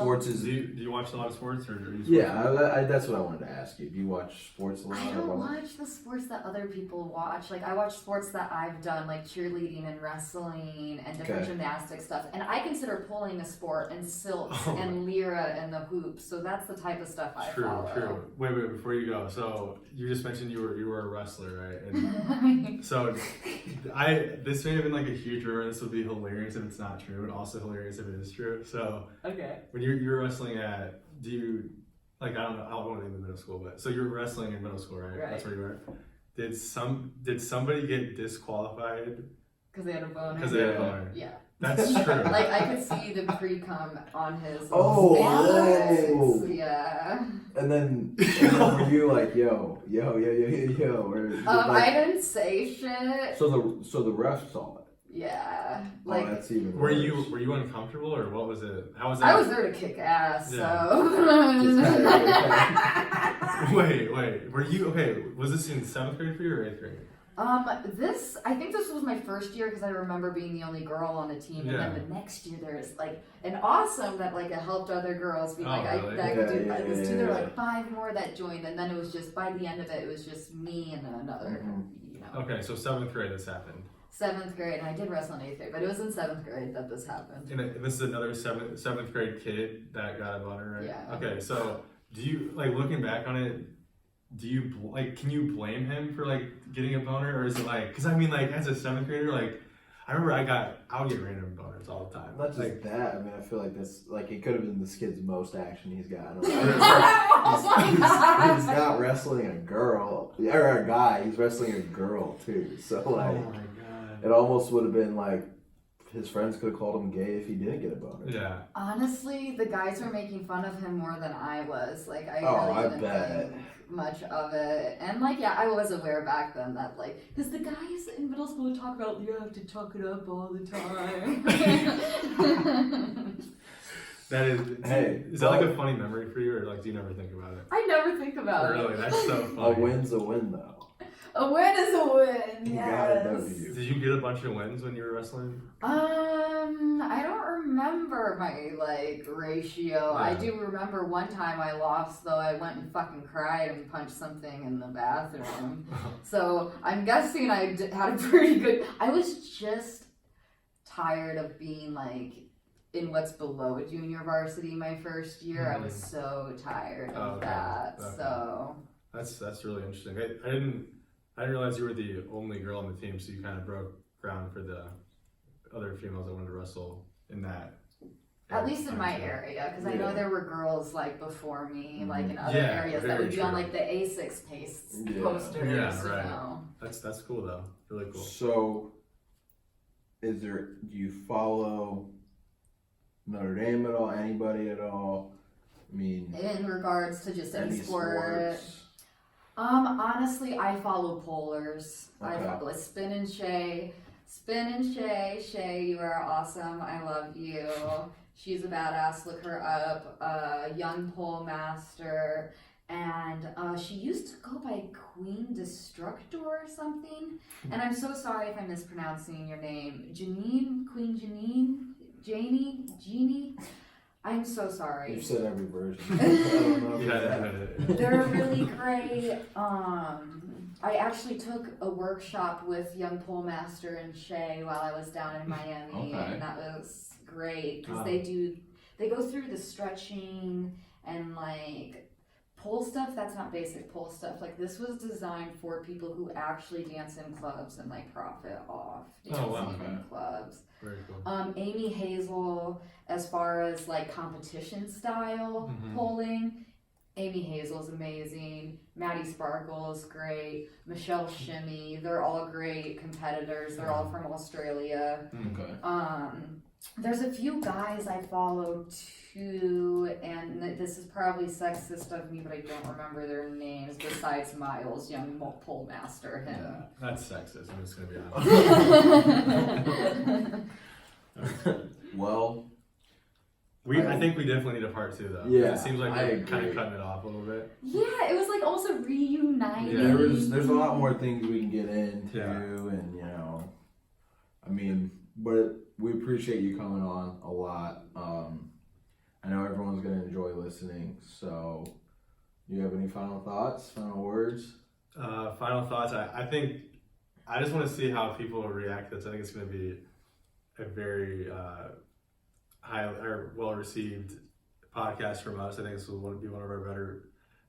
sports is. Do you watch a lot of sports, or are you? Yeah, that's what I wanted to ask you. Do you watch sports a lot? I don't watch the sports that other people watch. Like I watch sports that I've done, like cheerleading and wrestling and different gymnastic stuff. And I consider pulling a sport and silks and lira and the hoops. So that's the type of stuff I follow. True. Wait, before you go. So you just mentioned you were a wrestler, right? And so this may have been like a huge rumor. This would be hilarious if it's not true, but also hilarious if it is true. So when you were wrestling at, do you like I don't want to name the middle school, but so you were wrestling in middle school, right? That's where you were. Did somebody get disqualified because they had a boner? Because they had a boner. Yeah. That's true. Like I could see the pre-cum on his. Yeah. And then were you like, yo, or I didn't say shit. So the ref saw it. Yeah. Like that's even were worse. you uncomfortable, or what was it? How was that? I was there to kick ass, so. Wait. Were you okay? Was this in 7th grade for you or 8th grade? I think this was my first year because I remember being the only girl on the team, and then the next year there's like an awesome that like it helped other girls be really? It was there were like 5 more that joined, and then it was just by the end of it was just me and then another. Okay, so 7th grade this happened. 7th grade, and I did wrestle in 8th grade, but it was in 7th grade that this happened. And this is another 7th grade kid that got a boner, right? Yeah. Okay, so do you like looking back on it? Do you can you blame him for like getting a boner, or is it like? Because I mean, like as a 7th grader, like I remember I would get random boners all the time. Not just like that. I mean, I feel like this like it could have been this kid's most action he's got. He's not wrestling a girl or a guy. He's wrestling a girl too. So like, oh my god, it almost would have been like his friends could have called him gay if he didn't get a boner. Yeah. Honestly, the guys were making fun of him more than I was. Like I didn't think much of it, and like I was aware back then that like because the guys in middle school would talk about you have to tuck it up all the time. That is that like a funny memory for you, or like do you never think about it? I never think about it. Really, that's so funny. A win's a win though. A win is a win. You yes. got a W. Did you get a bunch of wins when you were wrestling? I don't remember my like ratio. Yeah. I do remember one time I lost though. I went and fucking cried and punched something in the bathroom. So I'm guessing I had a pretty good. I was just tired of being like in what's below junior varsity my first year. I was so tired of that. Okay. So that's really interesting. I didn't realize you were the only girl on the team, so you kind of broke ground for the other females that wanted to wrestle in that. At least in my area, because I know there were girls like before me, like in other areas that would be on like the A6 posters. Yeah, right. That's cool though. Really cool. So, do you follow Notre Dame at all? Anybody at all? I mean, in regards to just any sport. Sports? Honestly, I follow polars. Okay. I follow Spin and Shay. Shay, you are awesome. I love you. She's a badass. Look her up. Young pole master. And she used to go by Queen Destructor or something. And I'm so sorry if I'm mispronouncing your name. Queen Jeannie. I'm so sorry. You've said every version. I don't know. They're really great. I actually took a workshop with Young Pole Master and Shay while I was down in Miami, and that was great because they go through the stretching and like pole stuff. That's not basic pole stuff. Like this was designed for people who actually dance in clubs and like profit off dancing in clubs. Very cool. Amy Hazel, as far as like competition style polling, Amy Hazel's amazing. Maddie Sparkle is great. Michelle Shimmy, they're all great competitors. They're all from Australia. Okay. There's a few guys I follow too, and this is probably sexist of me, but I don't remember their names besides Miles, Young Pole Master. Him. Yeah, that's sexist. I'm just gonna be honest. Well, I think we definitely need a part 2 though. Yeah, it seems like we're kind of cutting it off a little bit. Yeah, it was like also reuniting. Yeah, there's a lot more things we can get into, and I mean, but we appreciate you coming on a lot. I know everyone's got enjoy listening. So, you have any final thoughts, final words? Final thoughts. I think I just want to see how people react to this. I think it's going to be a very high or well received podcast from us. I think this will be one of our better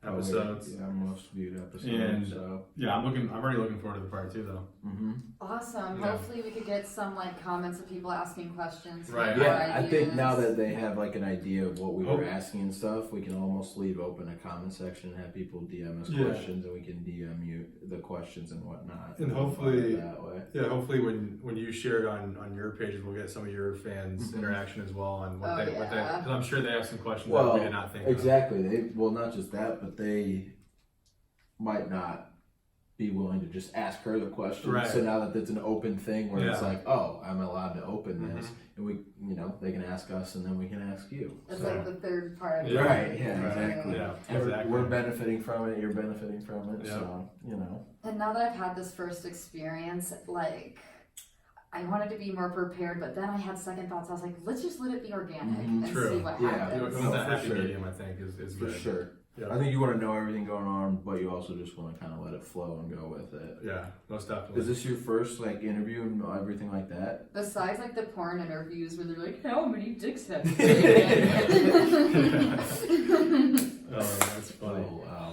episodes. Yeah, most viewed episodes. And so. yeah, I'm already looking forward to the part 2 though. Mm-hmm. Awesome. Yeah. Hopefully we could get some like comments of people asking questions. Right. more Yeah, I think ideas. now that they have like an idea of what we were Oh. asking and stuff, we can almost leave open a comment section and have people DM us Yeah. questions, and we can DM you the questions and whatnot. And hopefully- that way. Yeah, hopefully when you share it on your pages, we'll get some of your fans' Mhm. interaction as well on what Oh, they yeah. because I'm sure they have some questions Well, that we did not think exactly. Not just that, but they might not be willing to just ask her the question. Right. So now that it's an open thing where it's Yeah. like, oh, I'm allowed to open this, Mhm. and we, they can ask us, and then we can ask you. It's So- like the third part of Yeah. Right. Yeah. Right. Exactly. Yeah, We're- exactly. We're benefiting from it. You're benefiting from it. Yeah. So And now that I've had this first experience, like, I wanted to be more prepared, but then I had second thoughts. I was like, let's just let it be organic Mhm. and True. see what Yeah. happens. Going with that for happy sure. medium, I think, is for good. sure. Yeah. I think you want to know everything going on, but you also just want to kind of let it flow and go with it. Yeah, most definitely. Is this your first like interview and everything like that? Besides, like, the porn interviews where they're like, how many dicks have you Oh, that's funny. Oh wow.